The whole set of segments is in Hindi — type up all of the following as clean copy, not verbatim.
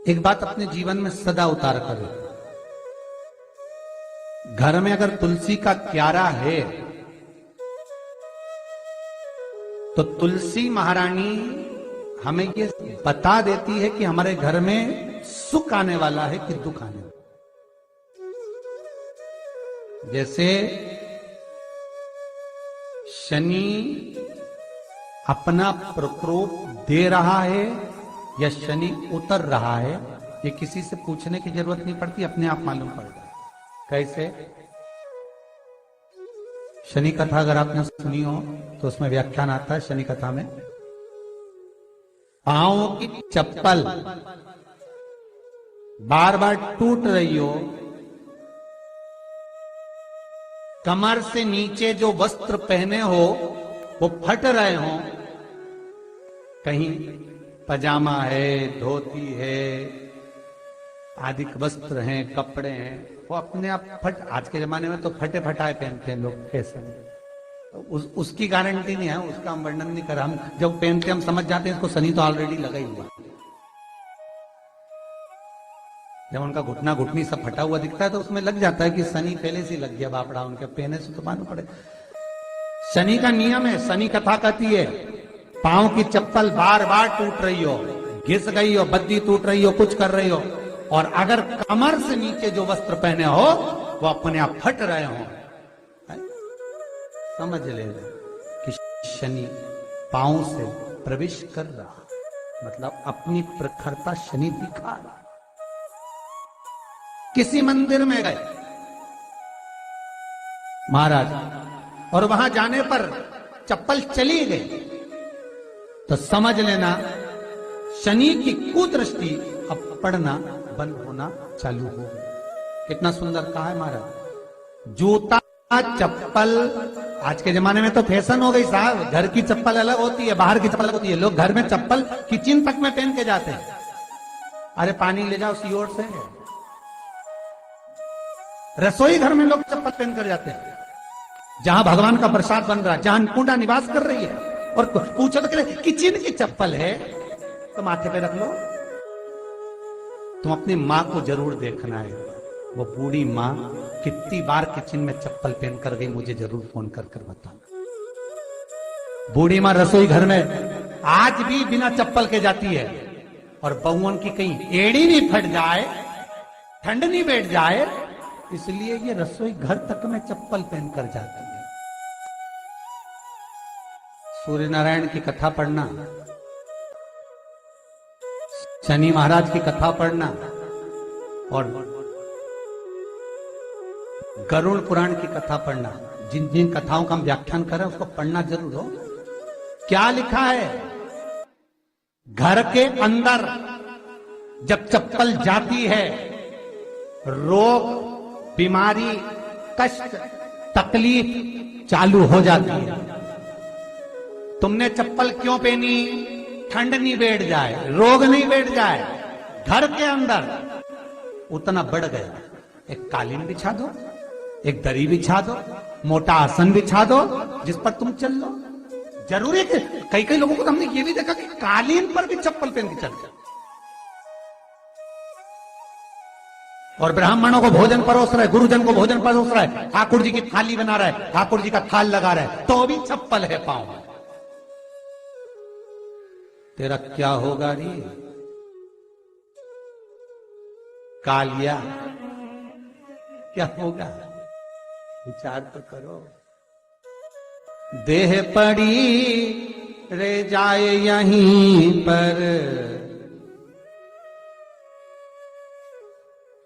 एक बात अपने जीवन में सदा उतार करो, घर में अगर तुलसी का क्यारा है तो तुलसी महारानी हमें ये बता देती है कि हमारे घर में सुख आने वाला है कि दुख आने वाला। जैसे शनि अपना प्रकोप दे रहा है या शनि उतर रहा है, ये किसी से पूछने की जरूरत नहीं पड़ती, अपने आप मालूम पड़ जाए। कैसे? शनि कथा अगर आपने सुनी हो तो उसमें व्याख्यान आता है शनि कथा में, पांव की चप्पल बार बार टूट रही हो, कमर से नीचे जो वस्त्र पहने हो वो फट रहे हो, कहीं पजामा है, धोती है, आदि वस्त्र हैं, कपड़े हैं, वो अपने आप फट, आज के जमाने में तो फटे फटाए पहनते हैं लोग फैशन, तो उसकी गारंटी नहीं है, उसका हम वर्णन नहीं कर रहा। हम जब पहनते हम समझ जाते हैं इसको शनि तो ऑलरेडी लगा ही हुआ। जब उनका घुटना घुटनी सब फटा हुआ दिखता है तो उसमें लग जाता है कि शनि पहले से लग गया बापड़ा, उनके पहने से तो मालूम पड़े। शनि का नियम है, शनि कथा कहती है पांव की चप्पल बार बार टूट रही हो, घिस गई हो, बद्दी टूट रही हो, कुछ कर रही हो, और अगर कमर से नीचे जो वस्त्र पहने हो वो अपने आप फट रहे हो, समझ ले कि शनि पांव से प्रवेश कर रहा, मतलब अपनी प्रखरता शनि दिखा रहा। किसी मंदिर में गए महाराज और वहां जाने पर चप्पल चली गई तो समझ लेना शनि की कुदृष्टि अब पड़ना बंद होना चालू हो गई। कितना सुंदर कहा है महाराज। जूता चप्पल आज के जमाने में तो फैशन हो गई साहब, घर की चप्पल अलग होती है, बाहर की चप्पल अलग होती है। लोग घर में चप्पल किचन तक में पहन के जाते हैं, अरे पानी ले जाओ सीओर से। रसोई घर में लोग चप्पल पहन कर जाते हैं, जहां भगवान का प्रसाद बन रहा है, जहां अन्नपूर्णा निवास कर रही है, और पूछो तो किचन की चप्पल है तो माथे पे रख लो। तुम अपनी मां को जरूर देखना है, वो बूढ़ी मां कितनी बार किचन में चप्पल पहन कर गई, मुझे जरूर फोन कर कर बताना। बूढ़ी मां रसोई घर में आज भी बिना चप्पल के जाती है, और बहुओं की कहीं एड़ी नहीं फट जाए, ठंड नहीं बैठ जाए, इसलिए ये रसोई घर तक में चप्पल पहन कर जाती है। सूर्य नारायण की कथा पढ़ना, शनि महाराज की कथा पढ़ना, और गरुड़ पुराण की कथा पढ़ना, जिन जिन कथाओं का हम व्याख्यान कर रहे हैं उसको पढ़ना जरूर हो। क्या लिखा है? घर के अंदर जब चप्पल जाती है, रोग, बीमारी, कष्ट, तकलीफ चालू हो जाती है। तुमने चप्पल क्यों पहनी? ठंड नहीं बैठ जाए, रोग नहीं बैठ जाए। घर के अंदर उतना बढ़ गया, एक कालीन बिछा दो, एक दरी बिछा दो, मोटा आसन बिछा दो, जिस पर तुम चल लो। जरूरी है कि कई कई लोगों को तो हमने ये भी देखा कि कालीन पर भी चप्पल पहन के चलते, और ब्राह्मणों को भोजन परोस रहा है, गुरुजन को भोजन परोस रहा है, ठाकुर जी की थाली बना रहा है, ठाकुर जी का थाल लगा रहा है, तो भी चप्पल है पांव में। तेरा क्या होगा रे कालिया, क्या होगा? विचार तो करो। देह पड़ी रे जाए यहीं पर,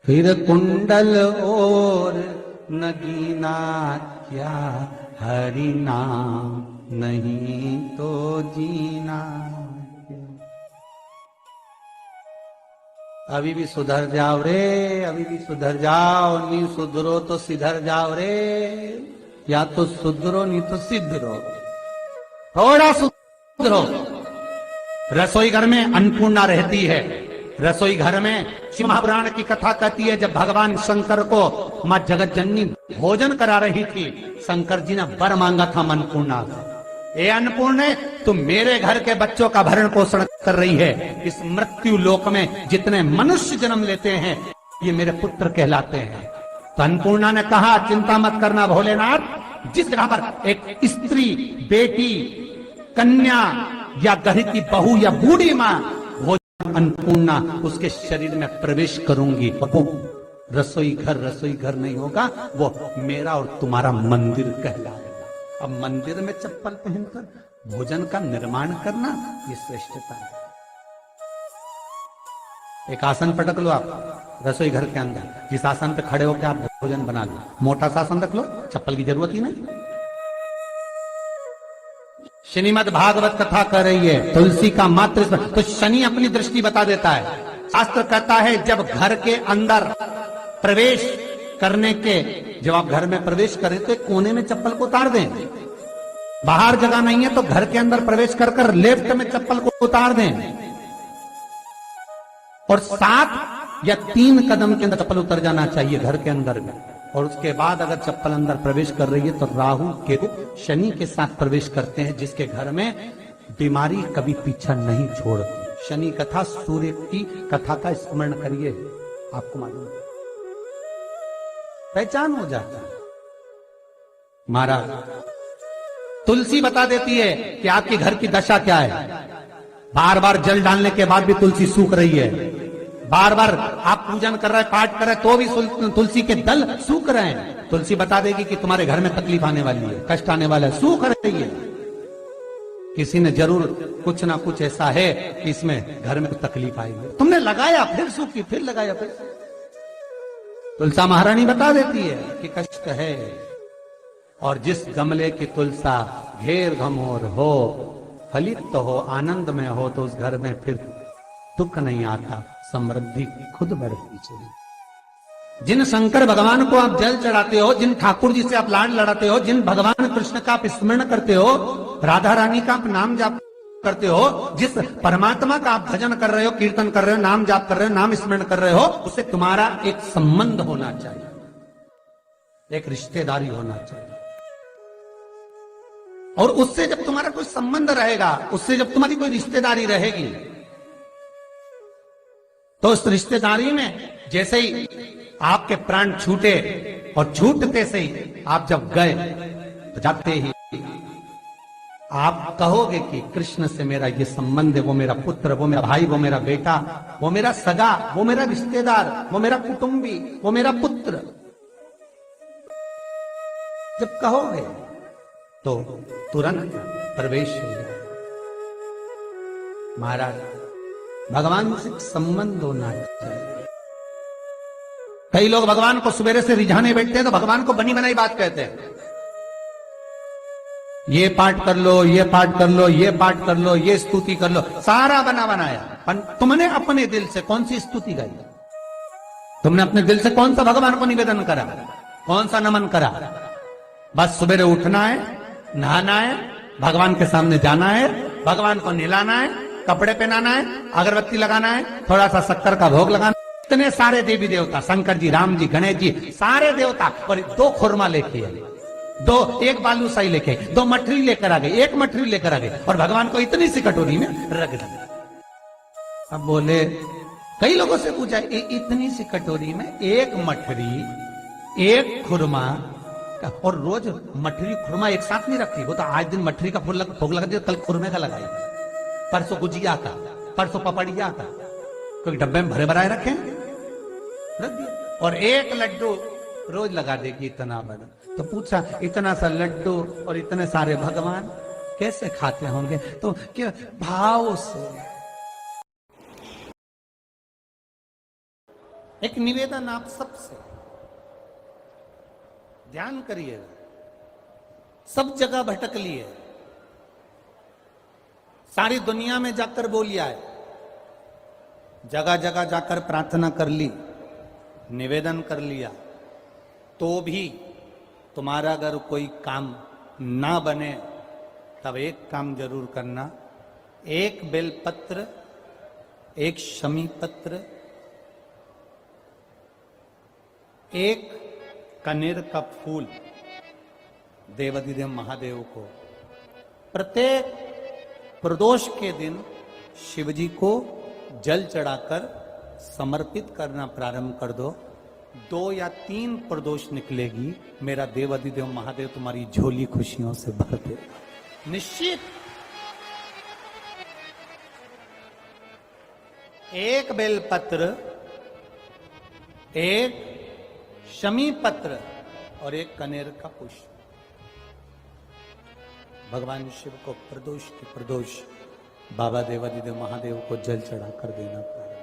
फिर कुंडल और नगीना क्या, हरि नाम नहीं तो जीना। अभी भी सुधर जाओ रे, अभी भी सुधर जाओ, नहीं सुधरो तो सिधर जाओ रे, या तो सुधरो नहीं तो सिद्धरो, थोड़ा सुधरो। रसोई घर में अन्नपूर्णा रहती है, रसोई घर में शिव महापुराण की कथा कहती है जब भगवान शंकर को मां जगत जननी भोजन करा रही थी, शंकर जी ने वर मांगा था अन्नपूर्णा से, ए अन्नपूर्णे, तुम मेरे घर के बच्चों का भरण पोषण कर रही है। इस मृत्यु लोक में जितने मनुष्य जन्म लेते हैं ये मेरे पुत्र कहलाते हैं। तो अन्नपूर्णा ने कहा, चिंता मत करना भोलेनाथ, जिस जगह पर एक स्त्री, बेटी, कन्या या घर की बहू या बूढ़ी मां हो, अन्नपूर्णा उसके शरीर में प्रवेश करूंगी। वो रसोई घर नहीं होगा, वो मेरा और तुम्हारा मंदिर कहलाएगा। अब मंदिर में चप्पल पहनकर भोजन का निर्माण करना ये श्रेष्ठता है। एक आसन पटक लो आप रसोई घर के अंदर, जिस आसन पे खड़े होकर आप भोजन बना लो। मोटा सा आसन रख लो, चप्पल की जरूरत ही नहीं। श्रीमद् भागवत कथा कर रही है, तुलसी का मात्र तो शनि अपनी दृष्टि बता देता है। शास्त्र कहता है जब घर के अंदर प्रवेश करने के, जब आप घर में प्रवेश करें तो एक कोने में चप्पल को उतार दें। बाहर जगह नहीं है तो घर के अंदर प्रवेश कर लेफ्ट में चप्पल को उतार दें, और 7 या 3 कदम के अंदर चप्पल उतर जाना चाहिए घर के अंदर में। और उसके बाद अगर चप्पल अंदर प्रवेश कर रही है तो राहु केतु शनि के साथ प्रवेश करते हैं, जिसके घर में बीमारी कभी पीछा नहीं छोड़ती। शनि कथा, सूर्य की कथा का स्मरण करिए, आपको मालूम है, पहचान हो जाता है। महाराज तुलसी बता देती है कि आपके घर की दशा क्या है। बार बार जल डालने के बाद भी तुलसी सूख रही है, बार बार आप पूजन कर रहे हैं, पाठ कर रहे हैं, तो भी तुलसी के दल सूख रहे हैं। तुलसी बता देगी कि तुम्हारे घर में तकलीफ आने वाली है, कष्ट आने वाला है, सूख रही है। किसी ने जरूर कुछ ना कुछ ऐसा है कि इसमें घर में तकलीफ आएगी। तुमने लगाया फिर सूखी, फिर लगाया फिर। तुलसा महारानी बता देती है कि कष्ट है। और जिस गमले की तुलसा घेर घमोर हो, फलित तो हो, आनंद में हो, तो उस घर में फिर दुख नहीं आता, समृद्धि खुद बढ़ती चली। जिन शंकर भगवान को आप जल चढ़ाते हो, जिन ठाकुर जी से आप लाड लड़ाते हो, जिन भगवान कृष्ण का आप स्मरण करते हो, राधा रानी का आप नाम जाप करते हो, जिस परमात्मा का आप भजन कर रहे हो, कीर्तन कर रहे हो, नाम जाप कर रहे हो, नाम स्मरण कर रहे हो, उससे तुम्हारा एक संबंध होना चाहिए, एक रिश्तेदारी होना चाहिए। और उससे जब तुम्हारा कोई संबंध रहेगा, उससे जब तुम्हारी कोई रिश्तेदारी रहेगी, तो उस रिश्तेदारी में जैसे ही आपके प्राण छूटे, और छूटते से ही आप जब गए, तो जाते ही आप कहोगे कि कृष्ण से मेरा ये संबंध है, वो मेरा पुत्र, वो मेरा भाई, वो मेरा बेटा, वो मेरा सगा, वो मेरा रिश्तेदार, वो मेरा कुटुंबी, वो मेरा पुत्र। जब कहोगे तो तुरंत प्रवेश हो जाए। महाराज भगवान से संबंध होना चाहिए। कई लोग भगवान को सवेरे से रिझाने बैठते हैं तो भगवान को बनी बनाई बात कहते हैं। ये पाठ कर लो, ये पाठ कर लो, ये पाठ कर लो, ये स्तुति कर लो, सारा बना बनाया। तुमने अपने दिल से कौन सी स्तुति गाई? तुमने अपने दिल से कौन सा भगवान को निवेदन करा, कौन सा नमन करा? बस सवेरे उठना है, नहाना है, भगवान के सामने जाना है, भगवान को नहलाना है, कपड़े पहनाना है, अगरबत्ती लगाना है, थोड़ा सा शक्कर का भोग लगाना। इतने सारे देवी देवता, शंकर जी, राम जी, गणेश जी, सारे देवता, और 2 खुरमा लेके आए, 1 बालूशाही लेके, 2 मठरी लेकर आ गए, 1 मठरी लेकर आ गए, और भगवान को इतनी सी कटोरी में रख दिया। अब बोले, कई लोगों से पूछा, इतनी सी कटोरी में 1 मठरी, 1 खुरमा, और रोज मठरी खुरमा एक साथ नहीं रखती। वो तो आज दिन मठरी का भोग लगा दिया, कल खुरमे का लगाई, परसों गुजिया का, परसों पपड़िया का, कोई डब्बे में भरे भराए रखे रख दिया। और 1 लड्डू रोज लगा देगी, इतना बड़ा। तो पूछा, इतना सा लड्डू और इतने सारे भगवान कैसे खाते होंगे? तो क्या भाव से। एक निवेदन आप सबसे ध्यान करिएगा, सब जगह भटक लिए, सारी दुनिया में जाकर बोलिया है, जगह जगह जाकर प्रार्थना कर ली, निवेदन कर लिया, तो भी तुम्हारा अगर कोई काम ना बने, तब एक काम जरूर करना, 1 बेलपत्र, 1 शमी पत्र, 1 कनेर का फूल देवाधिदेव महादेव को प्रत्येक प्रदोष के दिन शिव जी को जल चढ़ाकर समर्पित करना प्रारंभ कर दो। 2 या 3 प्रदोष निकलेगी, मेरा देव अधिदेव महादेव तुम्हारी झोली खुशियों से भर देगा निश्चित। एक बेलपत्र, एक शमी पत्र और एक कनेर का पुष्प, भगवान शिव को प्रदोष की प्रदोष बाबा देवादिदेव महादेव को जल चढ़ाकर देना पड़ा।